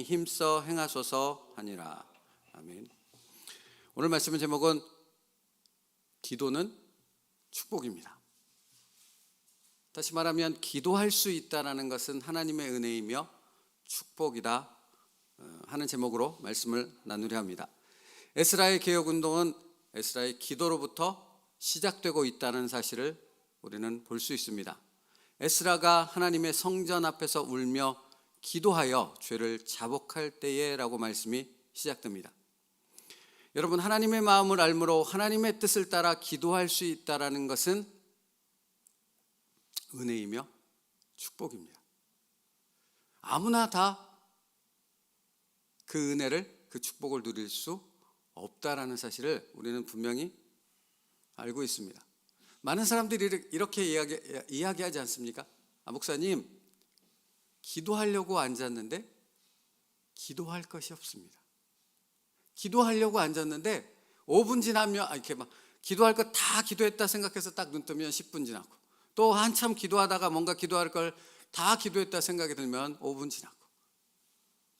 힘써 행하소서 하니라. 아멘. 오늘 말씀의 제목은 기도는 축복입니다. 다시 말하면 기도할 수 있다는 것은 하나님의 은혜이며 축복이다 하는 제목으로 말씀을 나누려 합니다. 에스라의 개혁운동은 에스라의 기도로부터 시작되고 있다는 사실을 우리는 볼 수 있습니다. 에스라가 하나님의 성전 앞에서 울며 기도하여 죄를 자복할 때에 라고 말씀이 시작됩니다. 여러분, 하나님의 마음을 알므로 하나님의 뜻을 따라 기도할 수 있다는 것은 은혜이며 축복입니다. 아무나 다 그 은혜를, 그 축복을 누릴 수 없다라는 사실을 우리는 분명히 알고 있습니다. 많은 사람들이 이렇게 이야기하지 않습니까? 목사님, 기도하려고 앉았는데 기도할 것이 없습니다. 기도하려고 앉았는데 5분 지나면 이렇게 막 기도할 거 다 기도했다 생각해서 딱 눈 뜨면 10분 지나고, 또 한참 기도하다가 뭔가 기도할 걸 다 기도했다 생각이 들면 5분 지나고,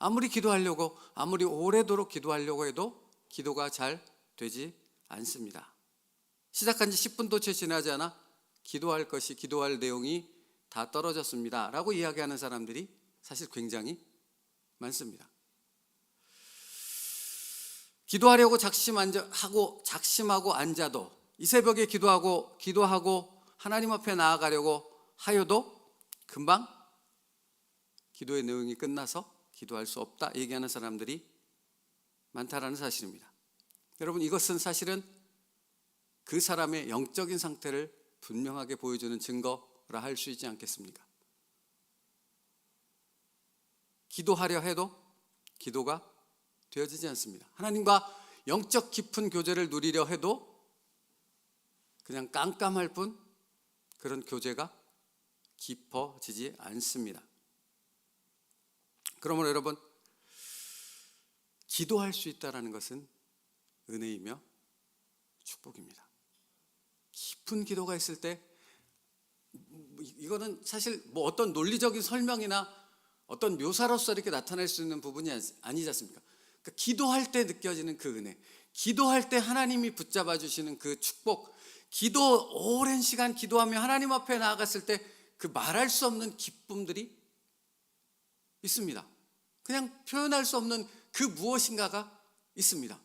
아무리 기도하려고, 아무리 오래도록 기도하려고 해도 기도가 잘 되지 않습니다. 시작한 지 10분도 채 지나지 않아 기도할 것이, 기도할 내용이 다 떨어졌습니다 라고 이야기하는 사람들이 사실 굉장히 많습니다. 기도하려고 작심하고 앉아도, 이 새벽에 기도하고 하나님 앞에 나아가려고 하여도 금방 기도의 내용이 끝나서 기도할 수 없다 얘기하는 사람들이 많다라는 사실입니다. 여러분, 이것은 사실은 그 사람의 영적인 상태를 분명하게 보여주는 증거라 할 수 있지 않겠습니까? 기도하려 해도 기도가 되어지지 않습니다. 하나님과 영적 깊은 교제를 누리려 해도 그냥 깜깜할 뿐 그런 교제가 깊어지지 않습니다. 그러므로 여러분, 기도할 수 있다는 것은 은혜이며 축복입니다. 깊은 기도가 있을 때, 이거는 사실 어떤 논리적인 설명이나 어떤 묘사로서 이렇게 나타낼 수 있는 부분이 아니지 않습니까? 그러니까 기도할 때 느껴지는 그 은혜, 기도할 때 하나님이 붙잡아 주시는 그 축복, 오랜 시간 기도하며 하나님 앞에 나아갔을 때 그 말할 수 없는 기쁨들이 있습니다. 그냥 표현할 수 없는 그 무엇인가가 있습니다.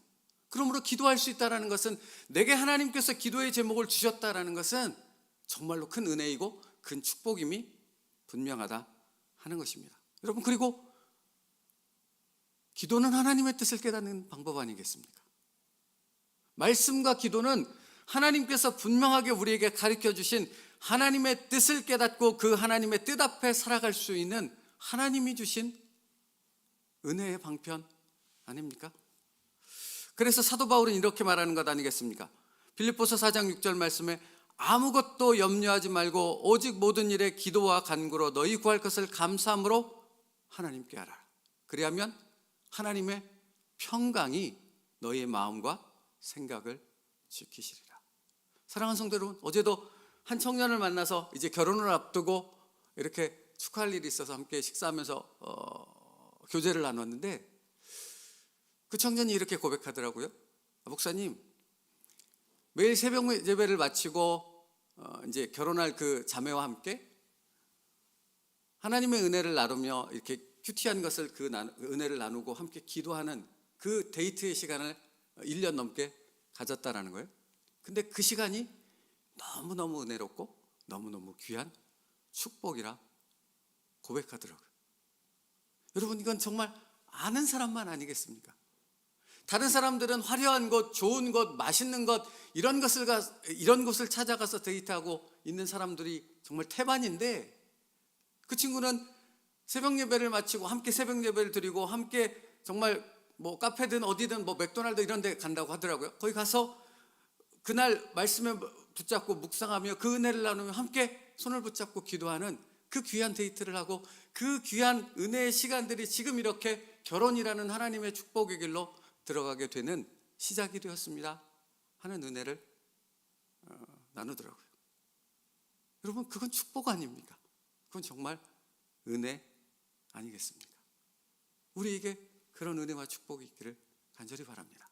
그러므로 기도할 수 있다는 것은, 내게 하나님께서 기도의 제목을 주셨다는 것은 정말로 큰 은혜이고 큰 축복임이 분명하다 하는 것입니다. 여러분, 그리고 기도는 하나님의 뜻을 깨닫는 방법 아니겠습니까? 말씀과 기도는 하나님께서 분명하게 우리에게 가르쳐 주신 하나님의 뜻을 깨닫고 그 하나님의 뜻 앞에 살아갈 수 있는 하나님이 주신 은혜의 방편 아닙니까? 그래서 사도 바울은 이렇게 말하는 것 아니겠습니까? 빌립보서 4장 6절 말씀에 아무것도 염려하지 말고 오직 모든 일에 기도와 간구로 너희 구할 것을 감사함으로 하나님께 하라. 그리하면 하나님의 평강이 너희의 마음과 생각을 지키시리라. 사랑하는 성도 여러분, 어제도 한 청년을 만나서 이제 결혼을 앞두고 이렇게 축하할 일이 있어서 함께 식사하면서 교제를 나눴는데, 그 청년이 이렇게 고백하더라고요. 목사님, 매일 새벽 예배를 마치고 이제 결혼할 그 자매와 함께 하나님의 은혜를 나누며 이렇게 큐티한 것을 그 은혜를 나누고 함께 기도하는 그 데이트의 시간을 1년 넘게 가졌다라는 거예요. 근데 그 시간이 너무너무 은혜롭고 너무너무 귀한 축복이라 고백하더라고요. 여러분, 이건 정말 아는 사람만 아니겠습니까? 다른 사람들은 화려한 곳, 좋은 곳, 맛있는 것, 이런 곳을 찾아가서 데이트하고 있는 사람들이 정말 태반인데, 그 친구는 새벽 예배를 마치고 함께 새벽 예배를 드리고 함께 정말 카페든 어디든 맥도날드 이런 데 간다고 하더라고요. 거기 가서 그날 말씀에 붙잡고 묵상하며 그 은혜를 나누며 함께 손을 붙잡고 기도하는 그 귀한 데이트를 하고, 그 귀한 은혜의 시간들이 지금 이렇게 결혼이라는 하나님의 축복의 길로 들어가게 되는 시작이 되었습니다 하는 은혜를 나누더라고요. 여러분, 그건 축복 아닙니까? 그건 정말 은혜 아니겠습니까? 우리에게 그런 은혜와 축복이 있기를 간절히 바랍니다.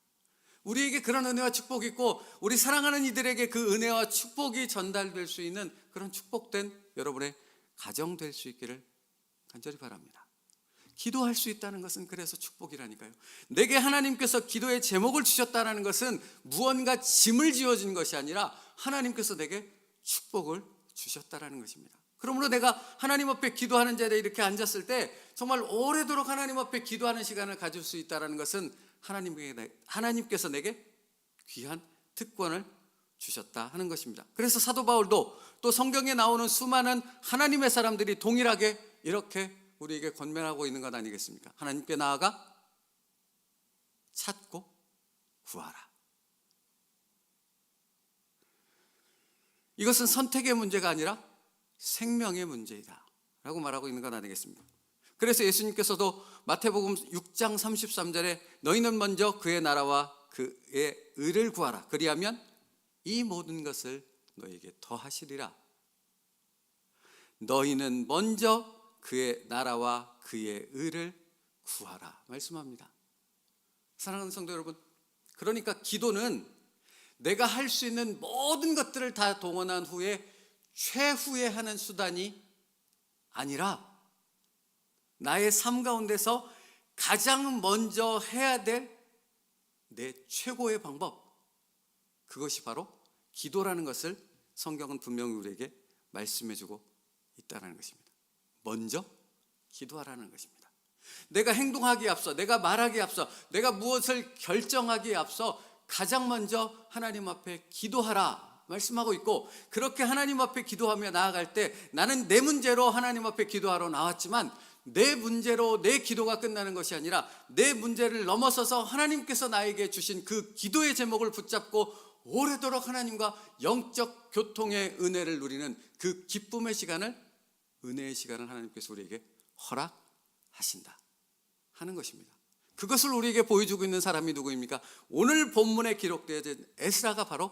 우리에게 그런 은혜와 축복이 있고 우리 사랑하는 이들에게 그 은혜와 축복이 전달될 수 있는 그런 축복된 여러분의 가정 될 수 있기를 간절히 바랍니다. 기도할 수 있다는 것은 그래서 축복이라니까요. 내게 하나님께서 기도의 제목을 주셨다는 것은 무언가 짐을 지어준 것이 아니라 하나님께서 내게 축복을 주셨다는 것입니다. 그러므로 내가 하나님 앞에 기도하는 자리에 이렇게 앉았을 때 정말 오래도록 하나님 앞에 기도하는 시간을 가질 수 있다는 것은 하나님께서 내게 귀한 특권을 주셨다 하는 것입니다. 그래서 사도 바울도 또 성경에 나오는 수많은 하나님의 사람들이 동일하게 이렇게 우리에게 권면하고 있는 것 아니겠습니까? 하나님께 나아가 찾고 구하라. 이것은 선택의 문제가 아니라 생명의 문제이다 라고 말하고 있는 것 아니겠습니까? 그래서 예수님께서도 마태복음 6장 33절에 너희는 먼저 그의 나라와 그의 의를 구하라. 그리하면 이 모든 것을 너희에게 더하시리라. 너희는 먼저 그의 나라와 그의 의를 구하라 말씀합니다. 사랑하는 성도 여러분, 그러니까 기도는 내가 할 수 있는 모든 것들을 다 동원한 후에 최후에 하는 수단이 아니라 나의 삶 가운데서 가장 먼저 해야 될 내 최고의 방법, 그것이 바로 기도라는 것을 성경은 분명히 우리에게 말씀해주고 있다는 것입니다. 먼저 기도하라는 것입니다. 내가 행동하기에 앞서, 내가 말하기에 앞서, 내가 무엇을 결정하기에 앞서 가장 먼저 하나님 앞에 기도하라 말씀하고 있고, 그렇게 하나님 앞에 기도하며 나아갈 때 나는 내 문제로 하나님 앞에 기도하러 나왔지만 내 문제로 내 기도가 끝나는 것이 아니라 내 문제를 넘어서서 하나님께서 나에게 주신 그 기도의 제목을 붙잡고 오래도록 하나님과 영적 교통의 은혜를 누리는 그 기쁨의 시간을, 은혜의 시간을 하나님께서 우리에게 허락하신다 하는 것입니다. 그것을 우리에게 보여주고 있는 사람이 누구입니까? 오늘 본문에 기록되어진 에스라가 바로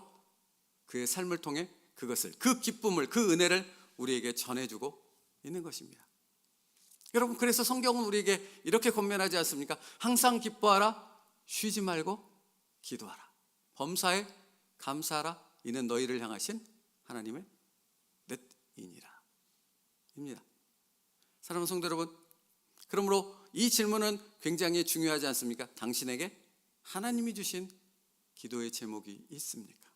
그의 삶을 통해 그것을, 그 기쁨을, 그 은혜를 우리에게 전해주고 있는 것입니다. 여러분, 그래서 성경은 우리에게 이렇게 권면하지 않습니까? 항상 기뻐하라, 쉬지 말고 기도하라, 범사에 감사하라, 이는 너희를 향하신 하나님의 뜻이니라 입니다. 사랑하는 성도 여러분, 그러므로 이 질문은 굉장히 중요하지 않습니까? 당신에게 하나님이 주신 기도의 제목이 있습니까?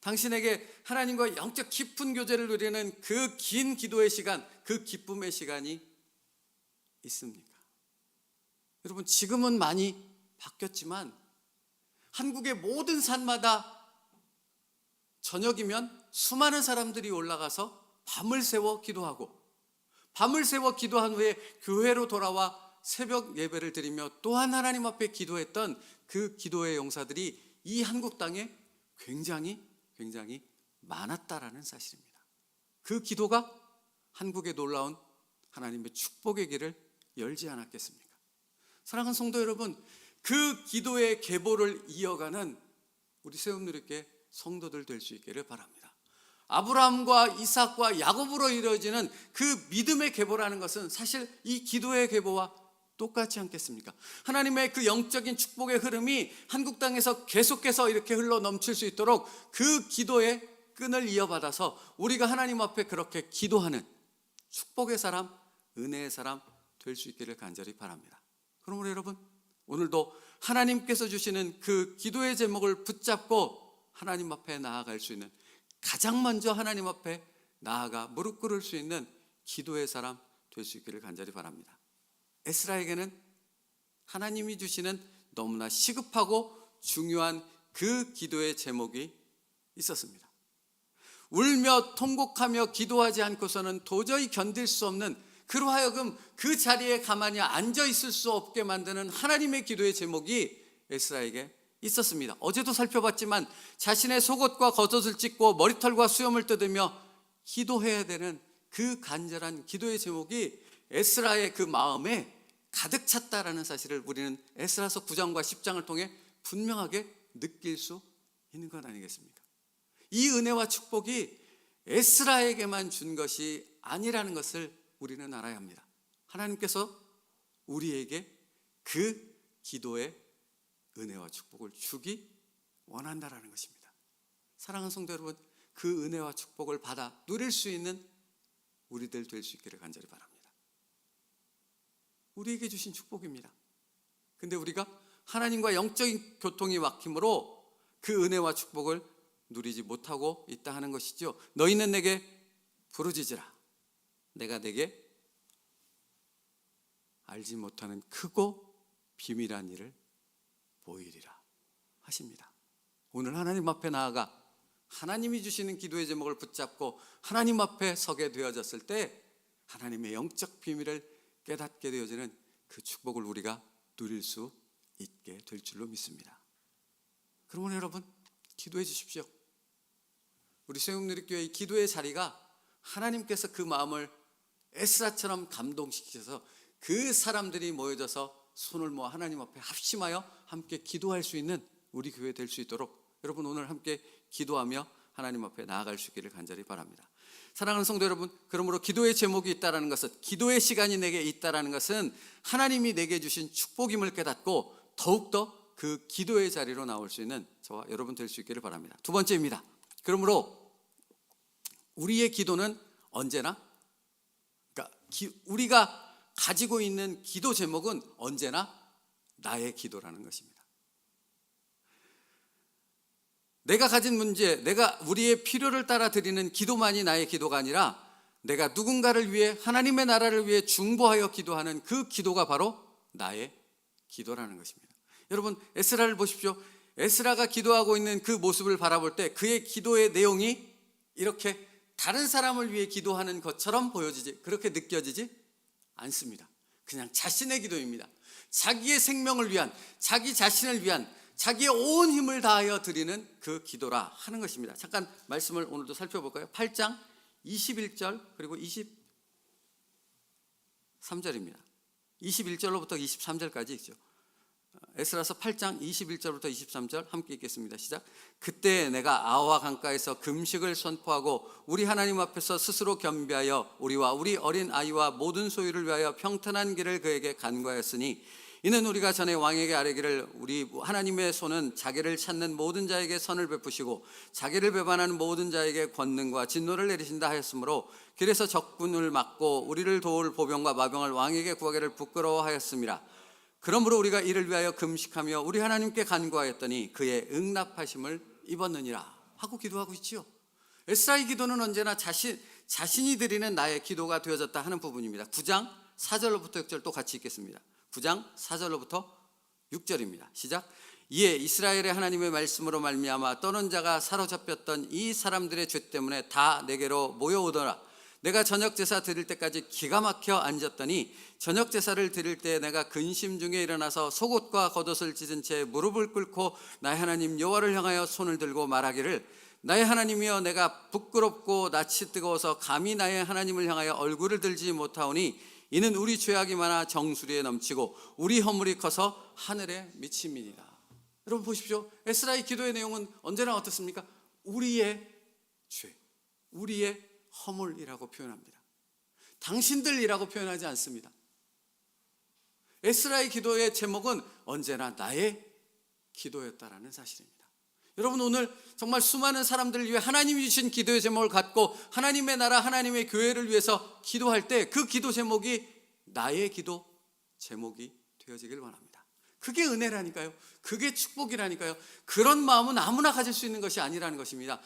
당신에게 하나님과 영적 깊은 교제를 누리는 그 긴 기도의 시간, 그 기쁨의 시간이 있습니까? 여러분, 지금은 많이 바뀌었지만 한국의 모든 산마다 저녁이면 수많은 사람들이 올라가서 밤을 새워 기도하고, 밤을 새워 기도한 후에 교회로 돌아와 새벽 예배를 드리며 또한 하나님 앞에 기도했던 그 기도의 용사들이 이 한국 땅에 굉장히 많았다라는 사실입니다. 그 기도가 한국에 놀라운 하나님의 축복의 길을 열지 않았겠습니까? 사랑하는 성도 여러분, 그 기도의 계보를 이어가는 우리 세움누리교회 성도들 될 수 있기를 바랍니다. 아브라함과 이삭과 야곱으로 이루어지는 그 믿음의 계보라는 것은 사실 이 기도의 계보와 똑같지 않겠습니까? 하나님의 그 영적인 축복의 흐름이 한국 땅에서 계속해서 이렇게 흘러 넘칠 수 있도록 그 기도의 끈을 이어받아서 우리가 하나님 앞에 그렇게 기도하는 축복의 사람, 은혜의 사람 될 수 있기를 간절히 바랍니다. 그러므로 여러분, 오늘도 하나님께서 주시는 그 기도의 제목을 붙잡고 하나님 앞에 나아갈 수 있는, 가장 먼저 하나님 앞에 나아가 무릎 꿇을 수 있는 기도의 사람 될 수 있기를 간절히 바랍니다. 에스라에게는 하나님이 주시는 너무나 시급하고 중요한 그 기도의 제목이 있었습니다. 울며 통곡하며 기도하지 않고서는 도저히 견딜 수 없는, 그로 하여금 그 자리에 가만히 앉아 있을 수 없게 만드는 하나님의 기도의 제목이 에스라에게 있었습니다. 어제도 살펴봤지만 자신의 속옷과 겉옷을 찢고 머리털과 수염을 뜯으며 기도해야 되는 그 간절한 기도의 제목이 에스라의 그 마음에 가득 찼다라는 사실을 우리는 에스라서 9장과 10장을 통해 분명하게 느낄 수 있는 것 아니겠습니까? 이 은혜와 축복이 에스라에게만 준 것이 아니라는 것을 우리는 알아야 합니다. 하나님께서 우리에게 그 기도의 은혜와 축복을 주기 원한다라는 것입니다. 사랑하는 성도 여러분, 그 은혜와 축복을 받아 누릴 수 있는 우리들 될 수 있기를 간절히 바랍니다. 우리에게 주신 축복입니다. 근데 우리가 하나님과 영적인 교통이 막힘으로 그 은혜와 축복을 누리지 못하고 있다 하는 것이죠. 너희는 내게 부르짖으라. 내가 내게 알지 못하는 크고 비밀한 일을 보이리라 하십니다. 오늘 하나님 앞에 나아가 하나님이 주시는 기도의 제목을 붙잡고 하나님 앞에 서게 되어졌을 때 하나님의 영적 비밀을 깨닫게 되어지는 그 축복을 우리가 누릴 수 있게 될 줄로 믿습니다. 그러면 여러분, 기도해 주십시오. 우리 세움누리교회의 기도의 자리가 하나님께서 그 마음을 에스라처럼 감동시키셔서 그 사람들이 모여져서 손을 모아 하나님 앞에 합심하여 함께 기도할 수 있는 우리 교회 될 수 있도록 여러분 오늘 함께 기도하며 하나님 앞에 나아갈 수 있기를 간절히 바랍니다. 사랑하는 성도 여러분, 그러므로 기도의 제목이 있다라는 것은, 기도의 시간이 내게 있다라는 것은 하나님이 내게 주신 축복임을 깨닫고 더욱더 그 기도의 자리로 나올 수 있는 저와 여러분 될 수 있기를 바랍니다. 두 번째입니다. 그러므로 우리의 기도는 언제나, 그러니까 우리가 가지고 있는 기도 제목은 언제나 나의 기도라는 것입니다. 내가 가진 문제, 내가 우리의 필요를 따라 드리는 기도만이 나의 기도가 아니라 내가 누군가를 위해, 하나님의 나라를 위해 중보하여 기도하는 그 기도가 바로 나의 기도라는 것입니다. 여러분, 에스라를 보십시오. 에스라가 기도하고 있는 그 모습을 바라볼 때 그의 기도의 내용이 이렇게 다른 사람을 위해 기도하는 것처럼 보여지지, 그렇게 느껴지지 않습니다. 그냥 자신의 기도입니다. 자기의 생명을 위한, 자기 자신을 위한, 자기의 온 힘을 다하여 드리는 그 기도라 하는 것입니다. 잠깐 말씀을 오늘도 살펴볼까요? 8장 21절 그리고 23절입니다. 21절로부터 23절까지 있죠. 에스라서 8장 21절부터 23절 함께 읽겠습니다. 시작. 그때 내가 아와 강가에서 금식을 선포하고 우리 하나님 앞에서 스스로 겸비하여 우리와 우리 어린 아이와 모든 소유를 위하여 평탄한 길을 그에게 간구하였으니, 이는 우리가 전에 왕에게 아뢰기를 우리 하나님의 손은 자기를 찾는 모든 자에게 선을 베푸시고 자기를 배반하는 모든 자에게 권능과 진노를 내리신다 하였으므로 길에서 적군을 막고 우리를 도울 보병과 마병을 왕에게 구하기를 부끄러워하였습니다. 그러므로 우리가 이를 위하여 금식하며 우리 하나님께 간구하였더니 그의 응답하심을 입었느니라 하고 기도하고 있지요. 에스라의 기도는 언제나 자신이 드리는 나의 기도가 되어졌다 하는 부분입니다. 9장 4절로부터 6절 또 같이 읽겠습니다. 9장 4절로부터 6절입니다. 시작. 이에 이스라엘의 하나님의 말씀으로 말미암아 떠는 자가 사로잡혔던 이 사람들의 죄 때문에 다 내게로 모여오더라. 내가 저녁 제사 드릴 때까지 기가 막혀 앉았더니 저녁 제사를 드릴 때 내가 근심 중에 일어나서 속옷과 겉옷을 찢은 채 무릎을 꿇고 나의 하나님 여호와를 향하여 손을 들고 말하기를, 나의 하나님이여, 내가 부끄럽고 낯이 뜨거워서 감히 나의 하나님을 향하여 얼굴을 들지 못하오니 이는 우리 죄악이 많아 정수리에 넘치고 우리 허물이 커서 하늘에 미침이니라. 여러분 보십시오. 에스라의 기도의 내용은 언제나 어떻습니까? 우리의 죄, 우리의 허물이라고 표현합니다. 당신들이라고 표현하지 않습니다. 에스라의 기도의 제목은 언제나 나의 기도였다라는 사실입니다. 여러분, 오늘 정말 수많은 사람들을 위해 하나님이 주신 기도의 제목을 갖고 하나님의 나라, 하나님의 교회를 위해서 기도할 때 그 기도 제목이 나의 기도 제목이 되어지길 원합니다. 그게 은혜라니까요. 그게 축복이라니까요. 그런 마음은 아무나 가질 수 있는 것이 아니라는 것입니다.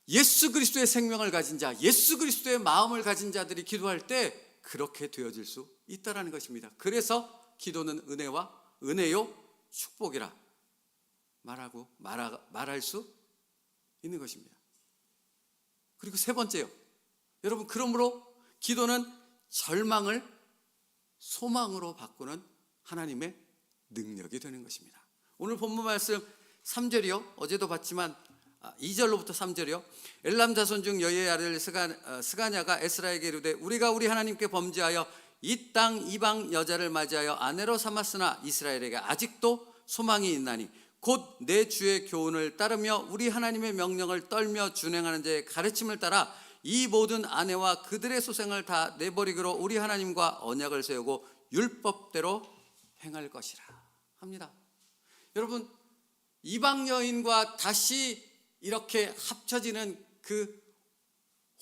예수 그리스도의 생명을 가진 자, 예수 그리스도의 마음을 가진 자들이 기도할 때 그렇게 되어질 수 있다라는 것입니다. 그래서 기도는 은혜요 축복이라 말할 수 있는 것입니다. 그리고 세 번째요. 여러분, 그러므로 기도는 절망을 소망으로 바꾸는 하나님의 능력이 되는 것입니다. 오늘 본문 말씀 3절이요. 어제도 봤지만 2절로부터 3절이요. 엘람 자손 중 여의 아들 스가냐가 에스라에게 이르되 우리가 우리 하나님께 범죄하여 이 땅 이방 여자를 맞이하여 아내로 삼았으나 이스라엘에게 아직도 소망이 있나니 곧 내 주의 교훈을 따르며 우리 하나님의 명령을 떨며 준행하는 자의 가르침을 따라 이 모든 아내와 그들의 소생을 다 내버리기로 우리 하나님과 언약을 세우고 율법대로 행할 것이라 합니다. 여러분, 이방 여인과 다시 이렇게 합쳐지는 그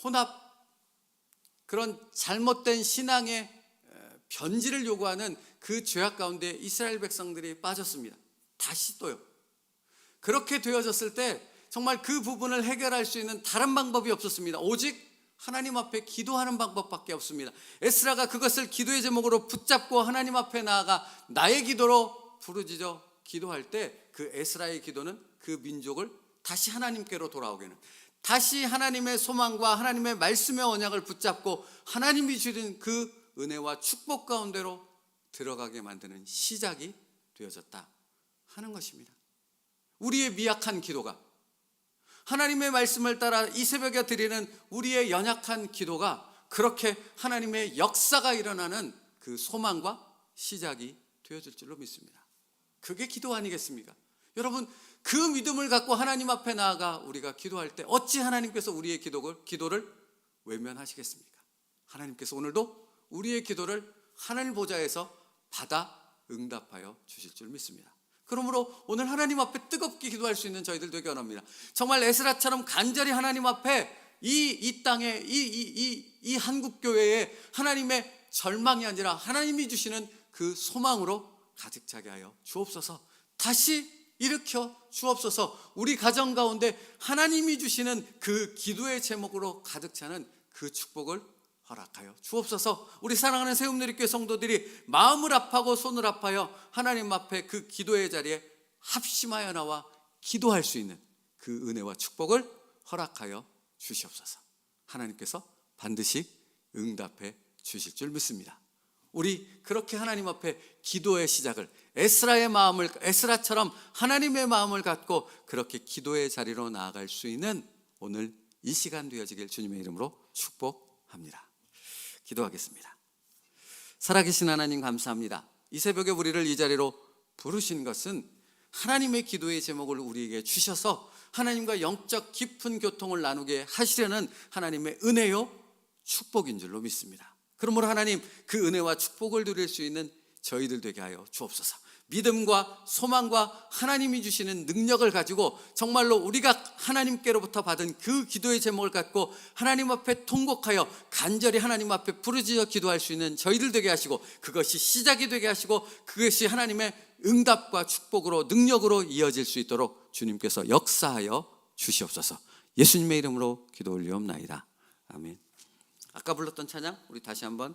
혼합, 그런 잘못된 신앙의 변질을 요구하는 그 죄악 가운데 이스라엘 백성들이 빠졌습니다. 다시 또요. 그렇게 되어졌을 때 정말 그 부분을 해결할 수 있는 다른 방법이 없었습니다. 오직 하나님 앞에 기도하는 방법밖에 없습니다. 에스라가 그것을 기도의 제목으로 붙잡고 하나님 앞에 나아가 나의 기도로 부르짖어 기도할 때 그 에스라의 기도는 그 민족을 다시 하나님께로 돌아오게 하는, 다시 하나님의 소망과 하나님의 말씀의 언약을 붙잡고 하나님이 주신 그 은혜와 축복 가운데로 들어가게 만드는 시작이 되어졌다 하는 것입니다. 우리의 미약한 기도가, 하나님의 말씀을 따라 이 새벽에 드리는 우리의 연약한 기도가 그렇게 하나님의 역사가 일어나는 그 소망과 시작이 되어질 줄로 믿습니다. 그게 기도 아니겠습니까? 여러분, 그 믿음을 갖고 하나님 앞에 나아가 우리가 기도할 때 어찌 하나님께서 우리의 기도를 외면하시겠습니까? 하나님께서 오늘도 우리의 기도를 하늘 보좌에서 받아 응답하여 주실 줄 믿습니다. 그러므로 오늘 하나님 앞에 뜨겁게 기도할 수 있는 저희들 되기 원합니다. 정말 에스라처럼 간절히 하나님 앞에 이 땅에 이 한국 교회에 하나님의 절망이 아니라 하나님이 주시는 그 소망으로 가득 차게 하여 주옵소서. 다시 일으켜 주옵소서. 우리 가정 가운데 하나님이 주시는 그 기도의 제목으로 가득 차는 그 축복을 허락하여 주옵소서. 우리 사랑하는 새움누리교회 성도들이 마음을 합하고 손을 합하여 하나님 앞에 그 기도의 자리에 합심하여 나와 기도할 수 있는 그 은혜와 축복을 허락하여 주시옵소서. 하나님께서 반드시 응답해 주실 줄 믿습니다. 우리 그렇게 하나님 앞에 기도의 시작을, 에스라처럼 하나님의 마음을 갖고 그렇게 기도의 자리로 나아갈 수 있는 오늘 이 시간 되어지길 주님의 이름으로 축복합니다. 기도하겠습니다. 살아계신 하나님 감사합니다. 이 새벽에 우리를 이 자리로 부르신 것은 하나님의 기도의 제목을 우리에게 주셔서 하나님과 영적 깊은 교통을 나누게 하시려는 하나님의 은혜요 축복인 줄로 믿습니다. 그러므로 하나님, 그 은혜와 축복을 누릴 수 있는 저희들 되게 하여 주옵소서. 믿음과 소망과 하나님이 주시는 능력을 가지고 정말로 우리가 하나님께로부터 받은 그 기도의 제목을 갖고 하나님 앞에 통곡하여 간절히 하나님 앞에 부르짖어 기도할 수 있는 저희들 되게 하시고, 그것이 시작이 되게 하시고 그것이 하나님의 응답과 축복으로 능력으로 이어질 수 있도록 주님께서 역사하여 주시옵소서. 예수님의 이름으로 기도 올리옵나이다. 아멘. 아까 불렀던 찬양 우리 다시 한번